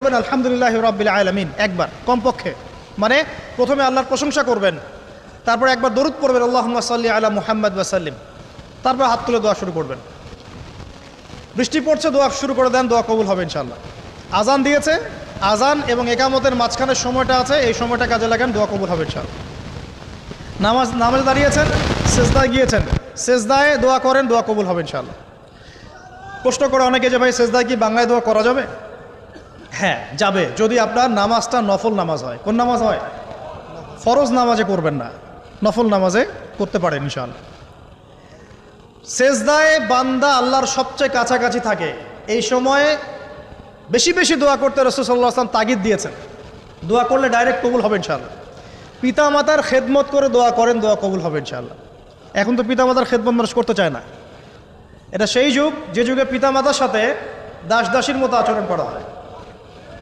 পড়বেন আলহামদুলিল্লাহি রাব্বিল আলামিন একবার কমপক্ষে, মানে প্রথমে আল্লাহর প্রশংসা করবেন, তারপর একবার দরুদ পড়বেন আল্লাহুম্মা সাল্লি আলা মুহাম্মাদ ওয়া সাল্লিম, তারপর হাত তুলে দোয়া শুরু করবেন। বৃষ্টি পড়ছে, দোয়া শুরু করে দেন, দোয়া কবুল হবে ইনশাআল্লাহ। আজান দিয়েছে, আজান এবং একামতের মাঝখানের সময়টা আছে, এই সময়টা কাজে লাগান, দোয়া কবুল হবে ইনশাআল্লাহ। নামাজে দাঁড়িয়েছেন, সেজদায় গিয়েছেন, সেজদায় দোয়া করেন, দোয়া কবুল হবে ইনশাআল্লাহ। প্রশ্ন করে অনেকে যে ভাই সেজদায় কি বাংলায় দোয়া করা যাবে? হ্যাঁ যাবে, যদি আপনার নামাজটা নফল নামাজ হয়। কোন নামাজ হয়? ফরজ নামাজে করবেন না, নফল নামাজে করতে পারেন ইনশাআল্লাহ। সেজদায় বান্দা আল্লাহর সবচেয়ে কাছাকাছি থাকে, এই সময়ে বেশি বেশি দোয়া করতে রাসূল সাল্লাল্লাহু আলাইহি ওয়াসাল্লাম তাগিদ দিয়েছেন। দোয়া করলে ডাইরেক্ট কবুল হবে ইনশাআল্লাহ। পিতা মাতার খেদমত করে দোয়া করেন, দোয়া কবুল হবে ইনশাআল্লাহ। এখন তো পিতা মাতার খেদমত মানুষ করতে চায় না। এটা সেই যুগ যে যুগে পিতা মাতার সাথে দাস দাসীর মতো আচরণ করা হয়।